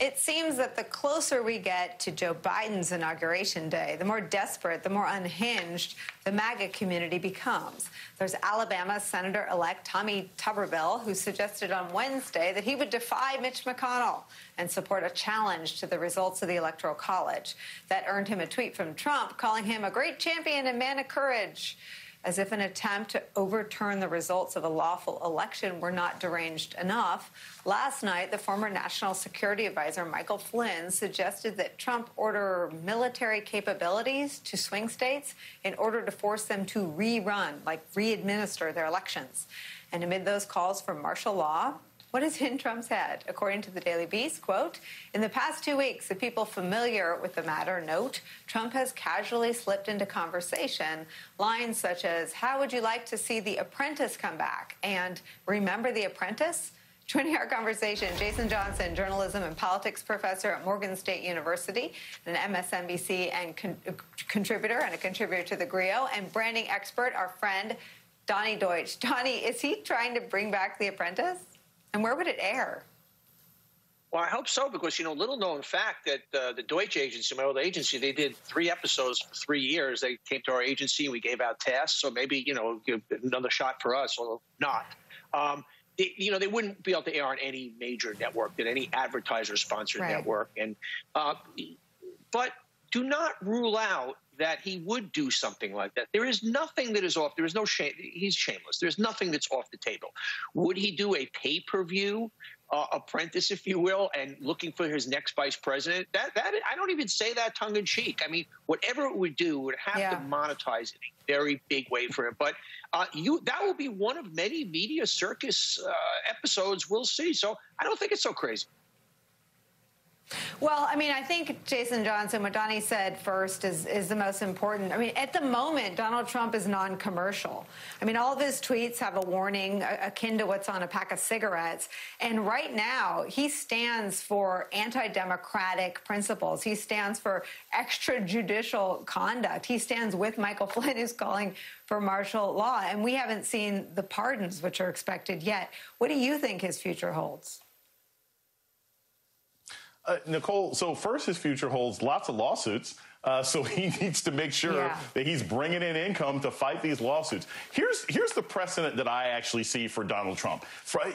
It seems that the closer we get to Joe Biden's inauguration day, the more desperate, the more unhinged the MAGA community becomes. There's Alabama Senator-elect Tommy Tuberville, who suggested on Wednesday that he would defy Mitch McConnell and support a challenge to the results of the Electoral College. That earned him a tweet from Trump calling him a great champion and man of courage, as if an attempt to overturn the results of a lawful election were not deranged enough. Last night, the former National Security Advisor Michael Flynn suggested that Trump order military capabilities to swing states in order to force them to rerun, like re-administer their elections. And amid those calls for martial law, what is in Trump's head? According to the Daily Beast, quote, in the past 2 weeks, the people familiar with the matter note Trump has casually slipped into conversation lines such as, how would you like to see The Apprentice come back? And remember The Apprentice? Joining our conversation, Jason Johnson, journalism and politics professor at Morgan State University, an MSNBC and contributor and a contributor to the Griot, and branding expert, our friend Donnie Deutsch. Donnie, is he trying to bring back The Apprentice? And where would it air? Well, I hope so, because, little known fact that the Deutsch agency, my old agency, they did 3 episodes for 3 years. They came to our agency and we gave out tasks. So maybe, give another shot for us, or not. They wouldn't be able to air on any major network, than any advertiser-sponsored network. And but do not rule out that he would do something like that. There is nothing that is off. There is no shame. He's shameless. There's nothing that's off the table. Would he do a pay-per-view apprentice, if you will, and looking for his next vice president? That I don't even say that tongue in cheek. I mean, whatever it would do would have to monetize in a very big way for him. But that will be one of many media circus episodes we'll see. So I don't think it's so crazy. Well, I mean, I think, Jason Johnson, what Donnie said first is the most important. I mean, at the moment, Donald Trump is non-commercial. I mean, all of his tweets have a warning akin to what's on a pack of cigarettes. And right now, he stands for anti-democratic principles. He stands for extrajudicial conduct. He stands with Michael Flynn, who's calling for martial law. And we haven't seen the pardons which are expected yet. What do you think his future holds? Nicole, so first, his future holds lots of lawsuits. So he needs to make sure that he's bringing in income to fight these lawsuits. Here's the precedent that I actually see for Donald Trump.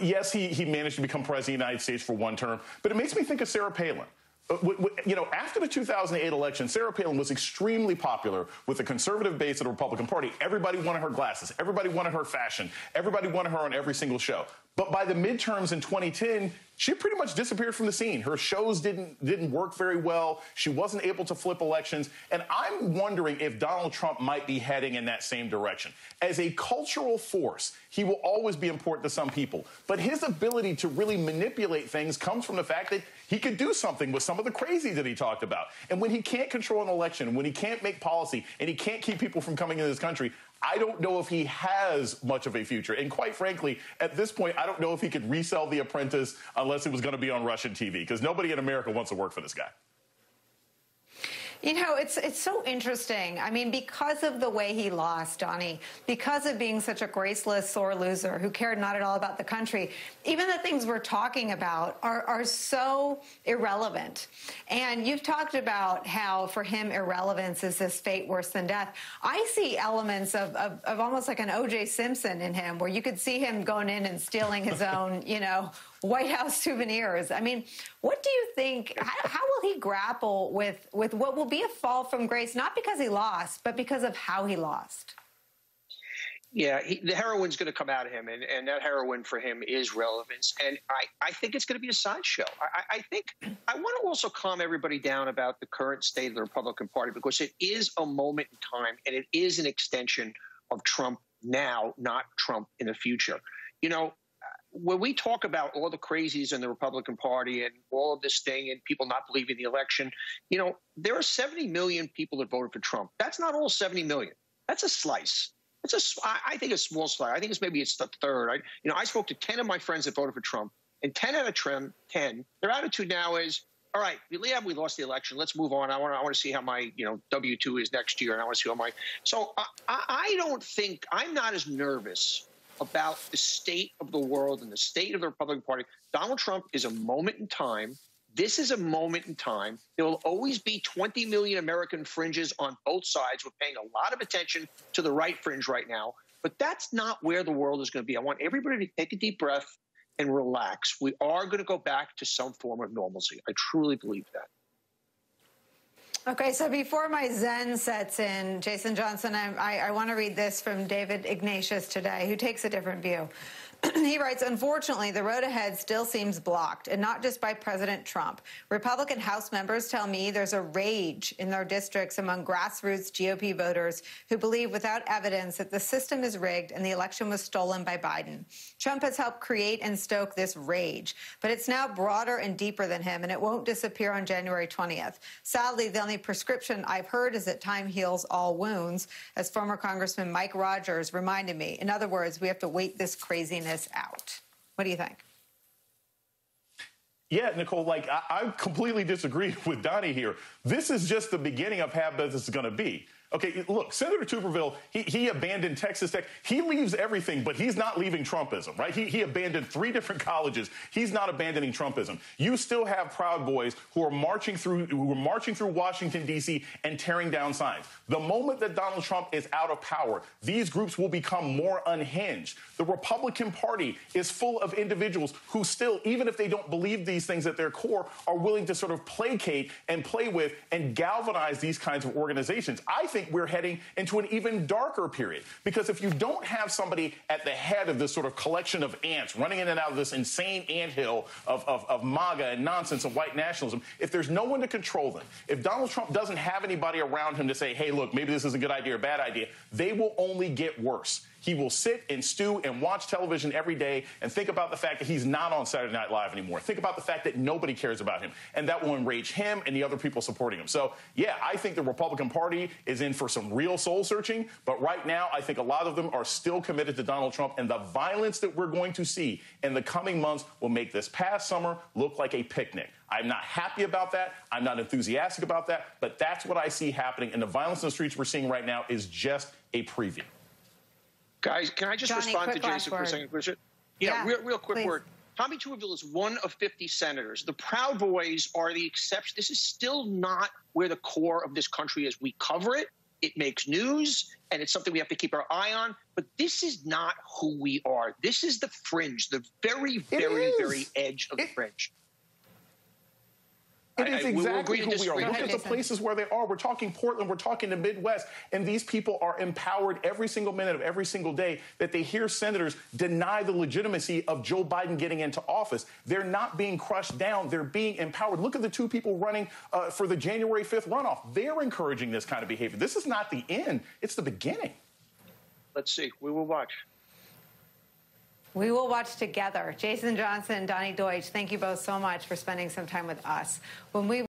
Yes, he managed to become president of the United States for 1 term, but it makes me think of Sarah Palin. After the 2008 election, Sarah Palin was extremely popular with the conservative base of the Republican Party. Everybody wanted her glasses. Everybody wanted her fashion. Everybody wanted her on every single show. But by the midterms in 2010, she pretty much disappeared from the scene. Her shows didn't work very well. She wasn't able to flip elections. And I'm wondering if Donald Trump might be heading in that same direction. As a cultural force, he will always be important to some people. But his ability to really manipulate things comes from the fact that he could do something with some of the crazy that he talked about. And when he can't control an election, when he can't make policy, and he can't keep people from coming into this country, I don't know if he has much of a future. And quite frankly, at this point, I don't know if he could resell The Apprentice unless it was going to be on Russian TV, because nobody in America wants to work for this guy. You know, it's so interesting. I mean, because of the way he lost, Donnie, because of being such a graceless, sore loser who cared not at all about the country, even the things we're talking about are so irrelevant. And you've talked about how, for him, irrelevance is this fate worse than death. I see elements of almost like an O.J. Simpson in him, where you could see him going in and stealing his own, White House souvenirs. I mean, what do you think? How will he grapple with what will be a fall from grace, not because he lost, but because of how he lost? Yeah, the heroin's going to come out of him, and that heroin for him is relevance. And I think it's going to be a sideshow. I think I want to also calm everybody down about the current state of the Republican Party, because it is a moment in time, and it is an extension of Trump now, not Trump in the future. When we talk about all the crazies in the Republican Party and all of this thing and people not believing the election, there are 70 million people that voted for Trump. That's not all 70 million. That's a slice. I think a small slice. I think it's the third. I spoke to 10 of my friends that voted for Trump, and 10 out of 10, their attitude now is, all right, we lost the election. Let's move on. I want to see how my W-2 is next year, and I want to see how my. So I don't think I'm not as nervous about the state of the world and the state of the Republican Party. Donald Trump is a moment in time. This is a moment in time. There will always be 20 million American fringes on both sides. We're paying a lot of attention to the right fringe right now, but that's not where the world is going to be. I want everybody to take a deep breath and relax. We are going to go back to some form of normalcy. I truly believe that. Okay, so before my Zen sets in, Jason Johnson, I want to read this from David Ignatius today, who takes a different view. He writes, unfortunately, the road ahead still seems blocked, and not just by President Trump. Republican House members tell me there's a rage in their districts among grassroots GOP voters who believe without evidence that the system is rigged and the election was stolen by Biden. Trump has helped create and stoke this rage, but it's now broader and deeper than him, and it won't disappear on January 20th. Sadly, the only prescription I've heard is that time heals all wounds, as former Congressman Mike Rogers reminded me. In other words, we have to wait this craziness out. What do you think? Yeah, Nicole, I completely disagree with Donnie here. This is just the beginning of how this is going to be. Okay, look, Senator Tuberville, he abandoned Texas Tech. He leaves everything, but he's not leaving Trumpism, right? He abandoned 3 different colleges. He's not abandoning Trumpism. You still have Proud Boys who are marching through Washington, D.C. and tearing down signs. The moment that Donald Trump is out of power, these groups will become more unhinged. The Republican Party is full of individuals who still, even if they don't believe these things at their core, are willing to sort of placate and play with and galvanize these kinds of organizations. I think we're heading into an even darker period, because if you don't have somebody at the head of this sort of collection of ants running in and out of this insane anthill of MAGA and nonsense and white nationalism, if there's no one to control them, if Donald Trump doesn't have anybody around him to say, hey, look, maybe this is a good idea or bad idea, they will only get worse. He will sit and stew and watch television every day and think about the fact that he's not on Saturday Night Live anymore. Think about the fact that nobody cares about him. And that will enrage him and the other people supporting him. So, yeah, I think the Republican Party is in for some real soul searching. But right now, I think a lot of them are still committed to Donald Trump. And the violence that we're going to see in the coming months will make this past summer look like a picnic. I'm not happy about that. I'm not enthusiastic about that. But that's what I see happening. And the violence in the streets we're seeing right now is just a preview. Guys, can I just respond to Jason for a second? Yeah, real quick please. word. Tommy Tuberville is one of 50 senators. The Proud Boys are the exception. This is still not where the core of this country is. We cover it. It makes news, and it's something we have to keep our eye on. But this is not who we are. This is the fringe, the very, very, very edge of the fringe. It is exactly who we are. Look at the places where they are. We're talking Portland. We're talking the Midwest. And these people are empowered every single minute of every single day that they hear senators deny the legitimacy of Joe Biden getting into office. They're not being crushed down. They're being empowered. Look at the 2 people running for the January 5th runoff. They're encouraging this kind of behavior. This is not the end. It's the beginning. Let's see. We will watch. We will watch together. Jason Johnson, Donnie Deutsch, thank you both so much for spending some time with us. When we